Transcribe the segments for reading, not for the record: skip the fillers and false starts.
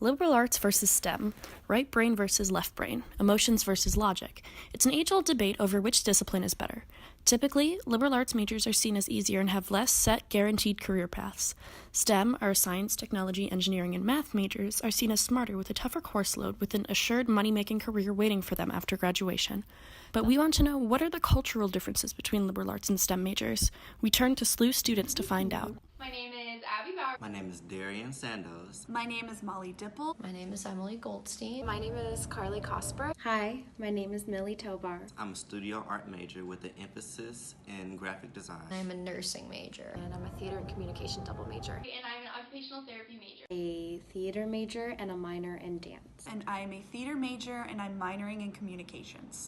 Liberal arts versus STEM, right brain versus left brain, emotions versus logic. It's an age-old debate over which discipline is better. Typically, liberal arts majors are seen as easier and have less set, guaranteed career paths. STEM, or science, technology, engineering, and math majors, are seen as smarter with a tougher course load with an assured money-making career waiting for them after graduation. But we want to know, what are the cultural differences between liberal arts and STEM majors? We turn to SLU students to find out. My name is Abby Bauer. My name is Darian Sandoz. My name is Molly Dippel. My name is Emily Goldstein. My name is Carly Cosper. Hi, my name is Millie Tobar. I'm a studio art major with an emphasis in graphic design. I'm a nursing major. And I'm a theater and communication double major. And I'm an occupational therapy major. A theater major and a minor in dance. And I'm a theater major and I'm minoring in communications.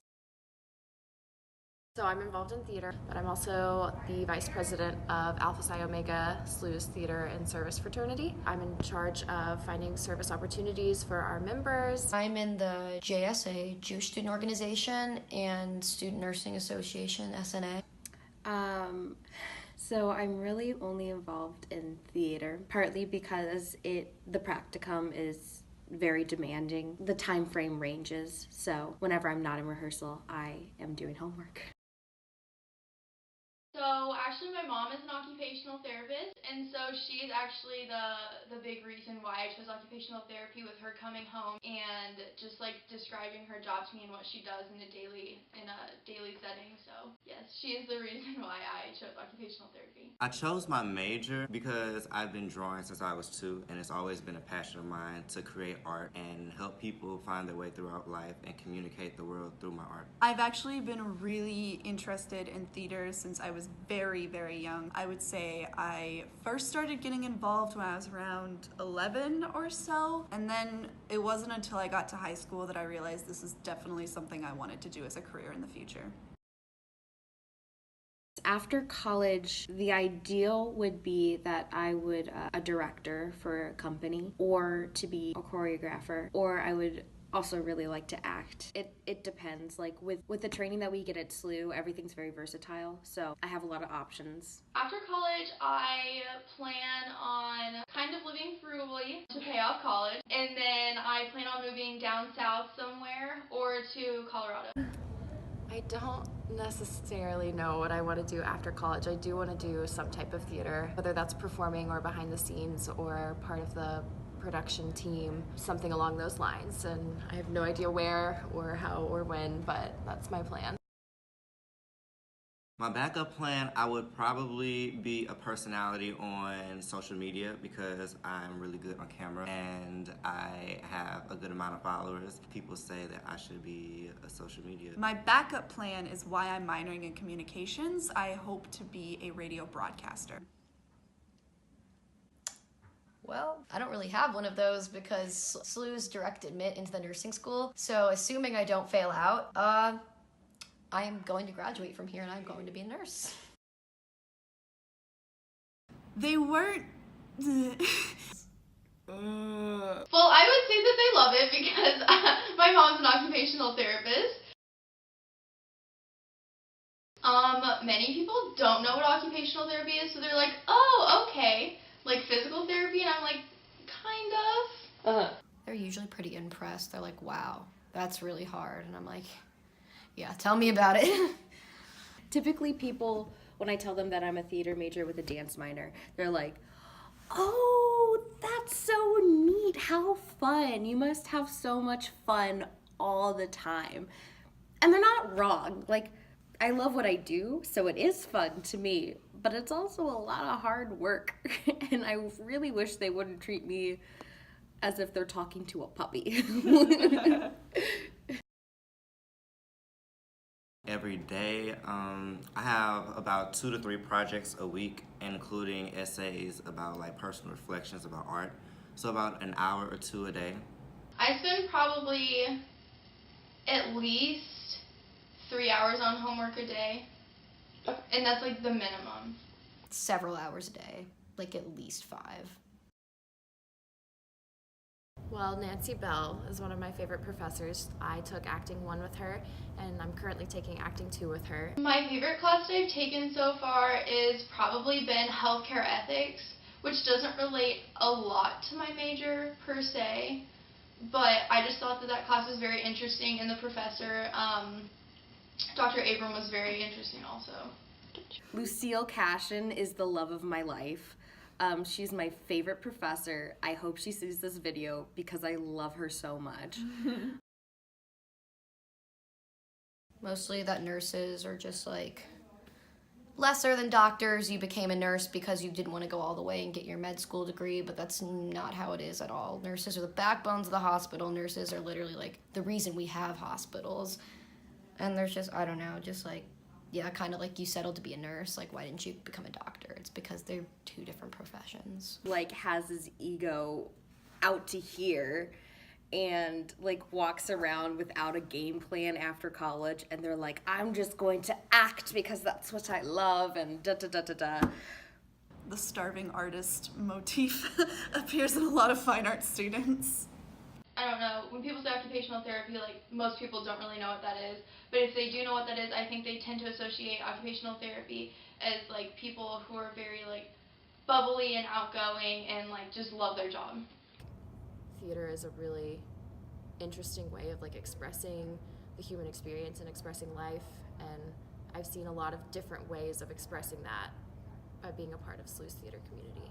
So I'm involved in theater, but I'm also the vice president of Alpha Psi Omega SLU's Theater and Service Fraternity. I'm in charge of finding service opportunities for our members. I'm in the JSA, Jewish Student Organization, and Student Nursing Association, SNA. So I'm really only involved in theater, partly because the practicum is very demanding. The time frame ranges, so whenever I'm not in rehearsal, I am doing homework. So actually my mom is an occupational therapist, and so she is actually the big reason why I chose occupational therapy, with her coming home and just like describing her job to me and what she does in a daily setting. So yes, she is the reason why I chose occupational therapy. I chose my major because I've been drawing since I was 2, and it's always been a passion of mine to create art and help people find their way throughout life and communicate the world through my art. I've actually been really interested in theater since I was very, very young. I would say I first started getting involved when I was around 11 or so, and then it wasn't until I got to high school that I realized this is definitely something I wanted to do as a career in the future. After college, the ideal would be that I would a director for a company, or to be a choreographer, or I would also really like to act. It depends. Like with the training that we get at SLU, everything's very versatile, so I have a lot of options. After college, I plan on kind of living frugally to pay off college, and then I plan on moving down south somewhere or to Colorado. I don't necessarily know what I want to do after college. I do want to do some type of theater, whether that's performing or behind the scenes or part of the production team, something along those lines. And I have no idea where or how or when, but that's my plan. My backup plan, I would probably be a personality on social media because I'm really good on camera and I have a good amount of followers. People say that I should be a social media. My backup plan is why I'm minoring in communications. I hope to be a radio broadcaster. Well, I don't really have one of those because SLU's direct admit into the nursing school, so assuming I don't fail out, I am going to graduate from here and I'm going to be a nurse. They weren't... Well, I would say that they love it because my mom's an occupational therapist. Many people don't know what occupational therapy is, so they're like, oh, okay. Like physical therapy, and I'm like, kind of. They're usually pretty impressed. They're like, wow, that's really hard. And I'm like, yeah, tell me about it. Typically people, when I tell them that I'm a theater major with a dance minor, they're like, oh, that's so neat, how fun. You must have so much fun all the time. And they're not wrong. Like, I love what I do, so it is fun to me, but it's also a lot of hard work. And I really wish they wouldn't treat me as if they're talking to a puppy. Every day, I have about 2 to 3 projects a week, including essays about like personal reflections about art. So about an hour or 2 a day. I spend probably at least 3 hours on homework a day, and that's like the minimum. Several hours a day, like at least 5. Well, Nancy Bell is one of my favorite professors. I took acting 1 with her, and I'm currently taking acting 2 with her. My favorite class that I've taken so far is probably been healthcare ethics, which doesn't relate a lot to my major per se, but I just thought that that class was very interesting, and the professor, Dr. Abram, was very interesting also. Lucille Cashin is the love of my life. She's my favorite professor. I hope she sees this video because I love her so much. Mostly that nurses are just like lesser than doctors. You became a nurse because you didn't want to go all the way and get your med school degree, but that's not how it is at all. Nurses are the backbones of the hospital. Nurses are literally like the reason we have hospitals. And there's just, I don't know, just like, yeah, kind of like you settled to be a nurse. Like, why didn't you become a doctor? It's because they're two different professions. Like, has his ego out to here and like walks around without a game plan after college, and they're like, I'm just going to act because that's what I love, and da da da da da. The starving artist motif appears in a lot of fine art students. I don't know, when people say occupational therapy, like, most people don't really know what that is, but if they do know what that is, I think they tend to associate occupational therapy as, like, people who are very, like, bubbly and outgoing and, like, just love their job. Theater is a really interesting way of like expressing the human experience and expressing life, and I've seen a lot of different ways of expressing that by being a part of SLU's theater community.